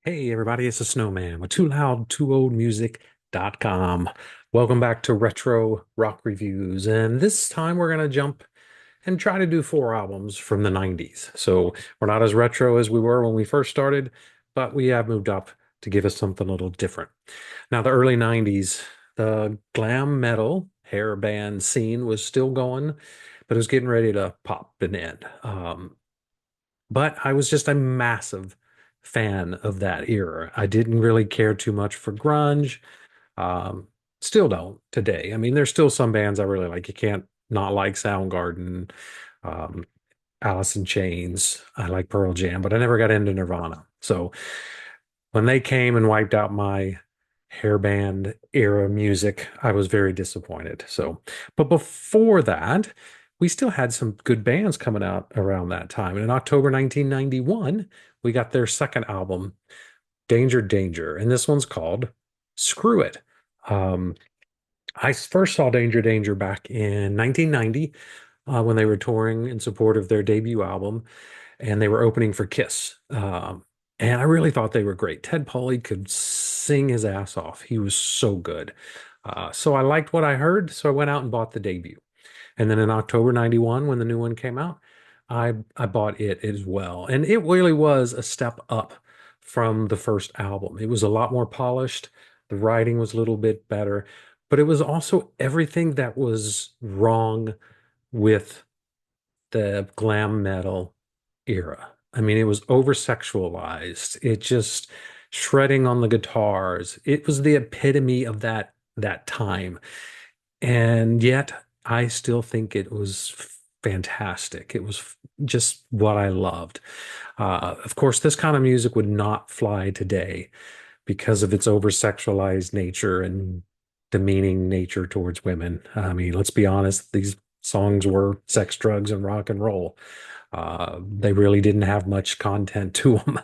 Hey everybody, it's the Snowman with TooLoudTooOldMusic.com. Welcome back to Retro Rock Reviews, and this time we're gonna jump and try to do four albums from the 90s. So we're not as retro as we were when we first started, but we have moved up to give us something a little different. Now, the early 90s, the glam metal hair band scene was still going, but it was getting ready to pop and end. But I was just a massive fan of that era. I didn't really care too much for grunge. Um, Still don't today. I mean, there's still some bands I really like. You can't not like Soundgarden, um, Alice in Chains. I like Pearl Jam, but I never got into Nirvana. So when they came and wiped out my hairband era music, I was very disappointed. So, but before that, we still had some good bands coming out around that time. And in October 1991, we got their second album, Danger Danger, and this one's called Screw It. Um, I first saw Danger Danger back in 1990 when they were touring in support of their debut album, and they were opening for Kiss. And I really thought they were great. Ted Polly could sing his ass off. He was so good. So I liked what I heard, so I went out and bought the debut. And then in October 91, when the new one came out, I bought it as well. And it really was a step up from the first album. It was a lot more polished. The writing was a little bit better, but it was also everything that was wrong with the glam metal era. I mean, it was over sexualized. It just shredding on the guitars. It was the epitome of that time. And yet I still think it was fantastic. It was just what I loved. Of course, this kind of music would not fly today because of its over sexualized nature and demeaning nature towards women. I mean, let's be honest, these songs were sex, drugs, and rock and roll. They really didn't have much content to them.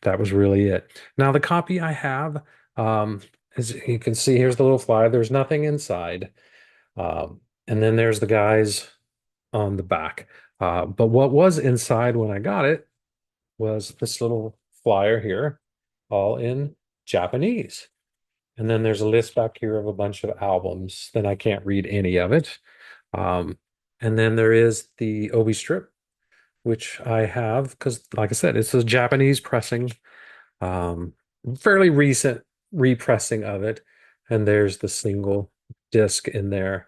That was really it. Now, the copy I have, as you can see, here's the little flyer. There's nothing inside. And then there's the guys on the back. But what was inside when I got it was this little flyer here, all in Japanese. And then there's a list back here of a bunch of albums. Then I can't read any of it. Um, and then there is the Obi strip, which I have because, like I said, it's a Japanese pressing, um, fairly recent repressing of it. And there's the single disc in there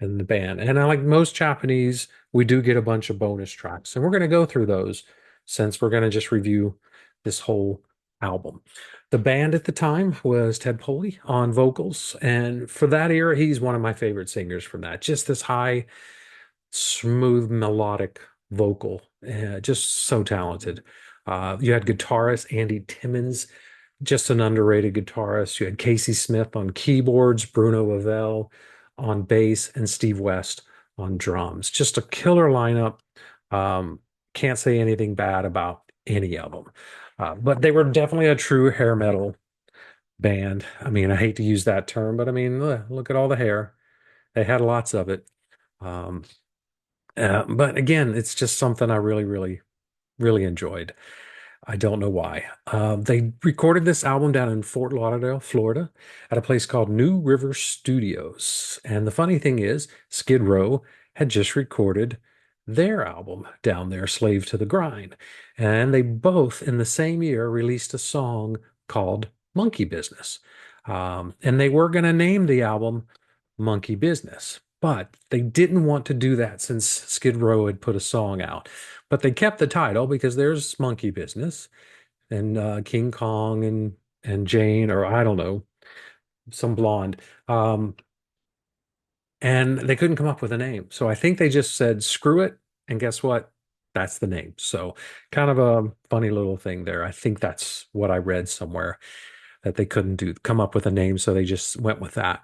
and the band. And I like most Japanese, we do get a bunch of bonus tracks. And we're going to go through those since we're going to just review this whole album. The band at the time was Ted Poley on vocals. And for that era, he's one of my favorite singers from that. Just this high, smooth, melodic vocal. Just so talented. You had guitarist Andy Timmons, just an underrated guitarist. You had Kasey Smith on keyboards, Bruno Ravel on bass, and Steve West on drums. Just a killer lineup. Can't say anything bad about any of them. But they were definitely a true hair metal band. I mean, I hate to use that term, but I mean, look at all the hair. They had lots of it. Um, but again, it's just something I really, really, really enjoyed. I don't know why. They recorded this album down in Fort Lauderdale, Florida, at a place called New River Studios. And the funny thing is, Skid Row had just recorded their album down there, Slave to the Grind. And they both, in the same year, released a song called Monkey Business. And they were going to name the album Monkey Business, but they didn't want to do that since Skid Row had put a song out. But they kept the title because there's Monkey Business and King Kong and Jane, or I don't know, some blonde. And they couldn't come up with a name. So I think they just said, screw it. And guess what? That's the name. So kind of a funny little thing there. I think that's what I read somewhere that they couldn't come up with a name. So they just went with that.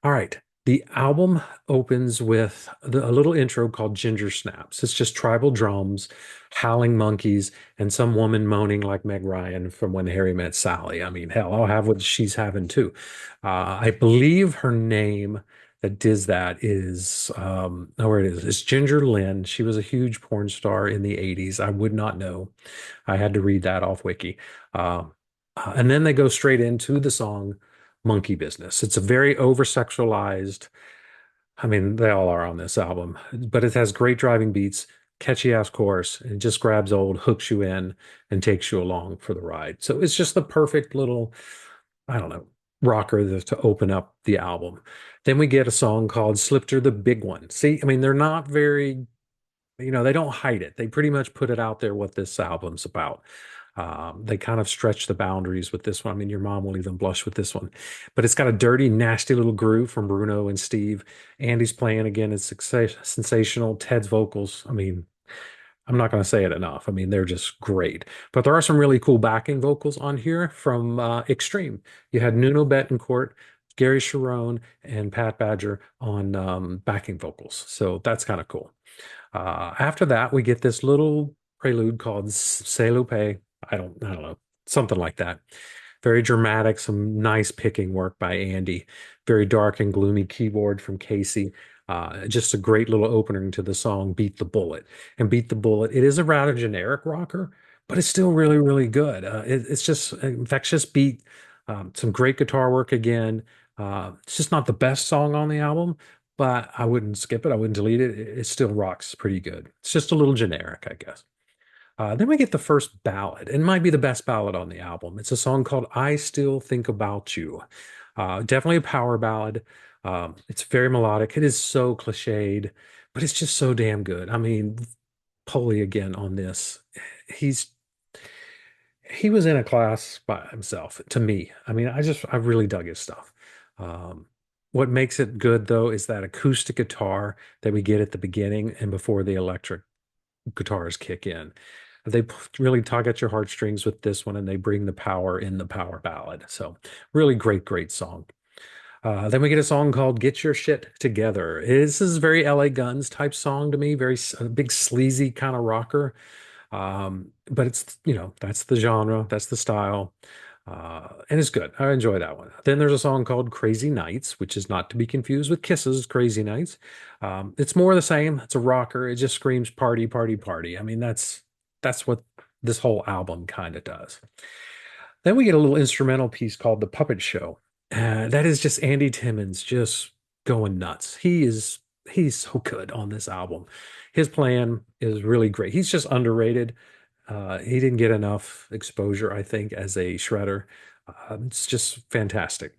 All right. The album opens with a little intro called Ginger Snaps. It's just tribal drums, howling monkeys, and some woman moaning like Meg Ryan from When Harry Met Sally. I mean, hell, I'll have what she's having too. I believe her name that does that is, oh, it is. It's Ginger Lynn. She was a huge porn star in the 80s. I would not know. I had to read that off Wiki. Uh, And then they go straight into the song Monkey Business. It's a very over sexualized, I mean, they all are on this album, but it has great driving beats, catchy ass chorus, and it just grabs old, hooks you in, and takes you along for the ride. So it's just the perfect little, I don't know, rocker to open up the album. Then we get a song called Slipter the Big One. See, I mean, they're not very, they don't hide it. They pretty much put it out there what this album's about. They kind of stretch the boundaries with this one. I mean, your mom will even blush with this one, but it's got a dirty, nasty little groove from Bruno and Steve. Andy's playing again. It's sensational. Ted's vocals. I mean, I'm not going to say it enough. I mean, they're just great. But there are some really cool backing vocals on here from Extreme. You had Nuno Bettencourt, Gary Sharon, and Pat Badger on backing vocals. So that's kind of cool. After that, we get this little prelude called C'est le Paix. I don't know, something like that. Very dramatic, some nice picking work by Andy. Very dark and gloomy keyboard from Kasey. Just a great little opening to the song Beat the Bullet. And Beat the Bullet, it is a rather generic rocker, but it's still really, really good. It's just an infectious beat, some great guitar work again. It's just not the best song on the album, but I wouldn't skip it. I wouldn't delete it. It still rocks pretty good. It's just a little generic, I guess. Then we get the first ballad. It might be the best ballad on the album. It's a song called I Still Think About You. Definitely a power ballad. It's very melodic. It is so cliched, but it's just so damn good. I mean, Polly again on this. He's he was in a class by himself to me. I mean, I really dug his stuff. Um, what makes it good though is that acoustic guitar that we get at the beginning and before the electric guitars kick in. They really tug at your heartstrings with this one, and they bring the power in the power ballad. So, really great, great song. Then we get a song called "Get Your Shit Together." This is a very LA Guns type song to me, very a big sleazy kind of rocker. But it's, that's the genre, that's the style. And it's good. I enjoy that one. Then there's a song called Crazy Nights, which is not to be confused with Kiss's Crazy Nights. It's more the same. It's a rocker. It just screams party, party, party. I mean, that's what this whole album kind of does. Then we get a little instrumental piece called The Puppet Show. That is just Andy Timmons just going nuts. He's so good on this album. His plan is really great. He's just underrated. He didn't get enough exposure, I think, as a shredder. It's just fantastic.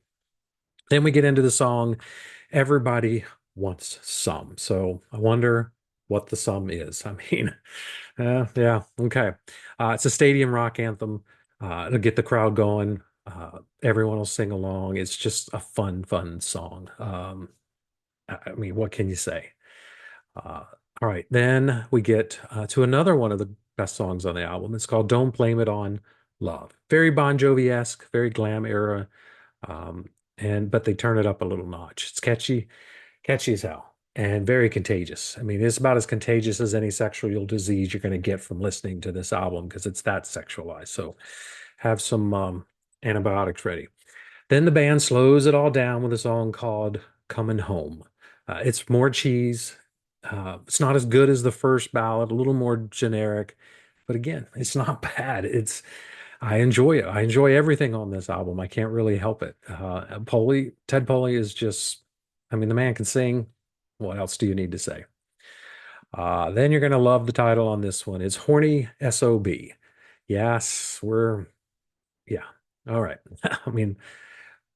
Then we get into the song Everybody Wants Some. So I wonder what the sum is. I mean, yeah, okay. It's a stadium rock anthem. It'll get the crowd going. Everyone will sing along. It's just a fun, fun song. I mean, what can you say? All right, then we get to another one of the best songs on the album. It's called Don't Blame It on Love. Very Bon Jovi-esque, very glam era. Um, but they turn it up a little notch. It's catchy, catchy as hell, and very contagious. I mean, it's about as contagious as any sexual disease you're going to get from listening to this album because it's that sexualized. So have some antibiotics ready. Then the band slows it all down with a song called Coming Home. It's more cheese. It's not as good as the first ballad, a little more generic, but again, it's not bad. I enjoy it. I enjoy everything on this album. I can't really help it. Ted Poley is just, I mean, the man can sing. What else do you need to say? Then you're going to love the title on this one. It's Horny S.O.B. Yes, yeah. All right. I mean,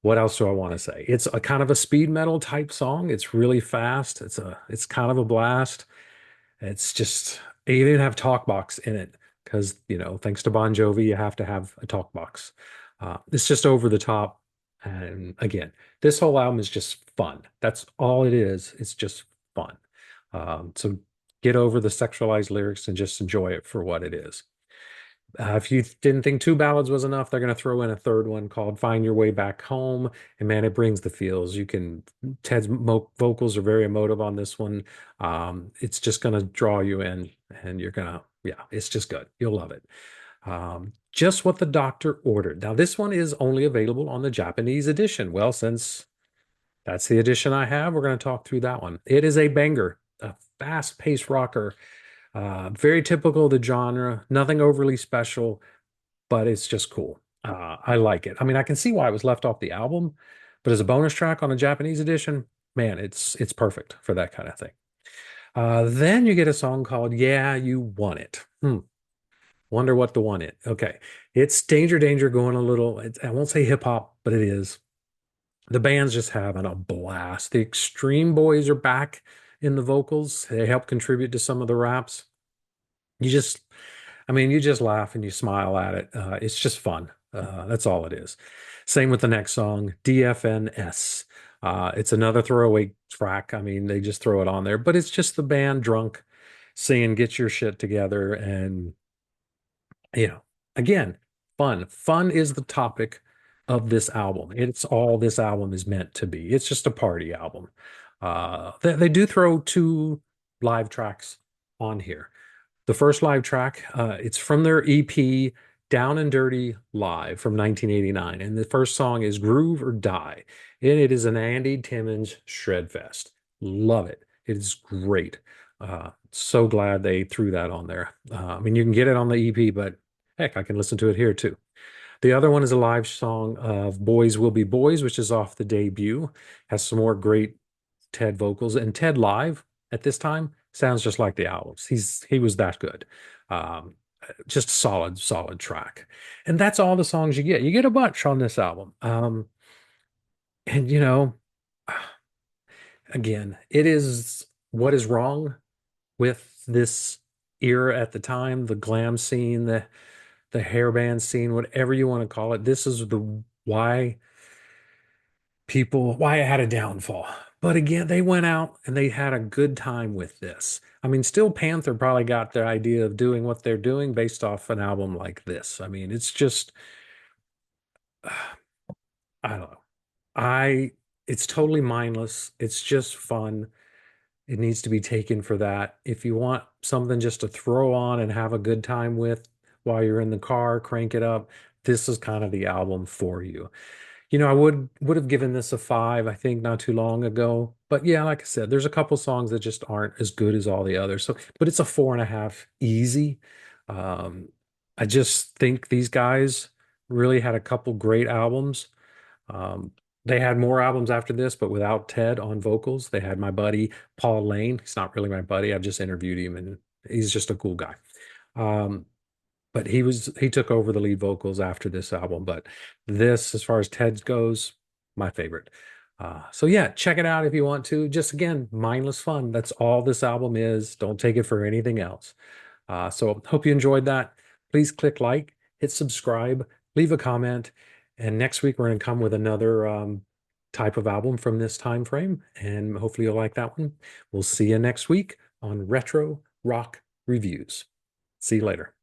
what else do I want to say? It's a kind of a speed metal type song. It's really fast. It's kind of a blast. It's just you even have talk box in it because thanks to Bon Jovi, you have to have a talk box. It's just over the top. And again, this whole album is just fun. That's all it is. It's just fun. So get over the sexualized lyrics and just enjoy it for what it is. If you didn't think two ballads was enough, they're going to throw in a third one called Find Your Way Back Home. And man, it brings the feels. Ted's vocals are very emotive on this one. It's just going to draw you in and yeah, it's just good. You'll love it. Just what the doctor ordered. Now, this one is only available on the Japanese edition. Well, since that's the edition I have, we're going to talk through that one. It is a banger, a fast-paced rocker. Very typical of the genre, nothing overly special, but it's just cool. I like it. I mean, I can see why it was left off the album, but as a bonus track on a Japanese edition, man, it's perfect for that kind of thing. Then you get a song called "Yeah, You Want It." Wonder what the one it. Okay, it's Danger Danger going a little. I won't say hip hop, but it is. The band's just having a blast. The Extreme Boys are back in the vocals. They help contribute to some of the raps. You just, I mean, you just laugh and you smile at it. It's just fun. That's all it is. Same with the next song, D.F.N.S. It's another throwaway track. I mean, they just throw it on there, but it's just the band drunk saying, "Get your shit together." And, you know, again, fun. Fun is the topic of this album. It's all this album is meant to be. It's just a party album. They do throw two live tracks on here. The first live track, it's from their EP Down and Dirty Live from 1989. And the first song is Groove or Die. And it is an Andy Timmons shred fest. Love it. It is great. So glad they threw that on there. I mean, you can get it on the EP, but heck, I can listen to it here too. The other one is a live song of Boys Will Be Boys, which is off the debut. Has some more great Ted vocals. And Ted live at this time sounds just like the albums. He was that good. Um, just solid track. And that's all the songs you get. You get a bunch on this album. And again, it is what is wrong with this era at the time, the glam scene, the hair band scene, whatever you want to call it. This is the why it had a downfall. But again, they went out and they had a good time with this. I mean, Steel Panther probably got their idea of doing what they're doing based off an album like this. I mean, it's just, I don't know. I, it's totally mindless. It's just fun. It needs to be taken for that. If you want something just to throw on and have a good time with while you're in the car, crank it up, this is kind of the album for you. I would have given this a five, I think, not too long ago. But yeah, like I said, there's a couple songs that just aren't as good as all the others. So, but it's a 4.5 easy. Um, I just think these guys really had a couple great albums. Um, they had more albums after this, but without Ted on vocals. They had my buddy Paul Lane. He's not really my buddy. I've just interviewed him, and he's just a cool guy. Um, but he took over the lead vocals after this album. But this, as far as Ted's goes, my favorite. So yeah, check it out if you want to. Just again, mindless fun. That's all this album is. Don't take it for anything else. So hope you enjoyed that. Please click like, hit subscribe, leave a comment, and next week we're going to come with another type of album from this time frame, and hopefully you'll like that one. We'll see you next week on Retro Rock Reviews. See you later.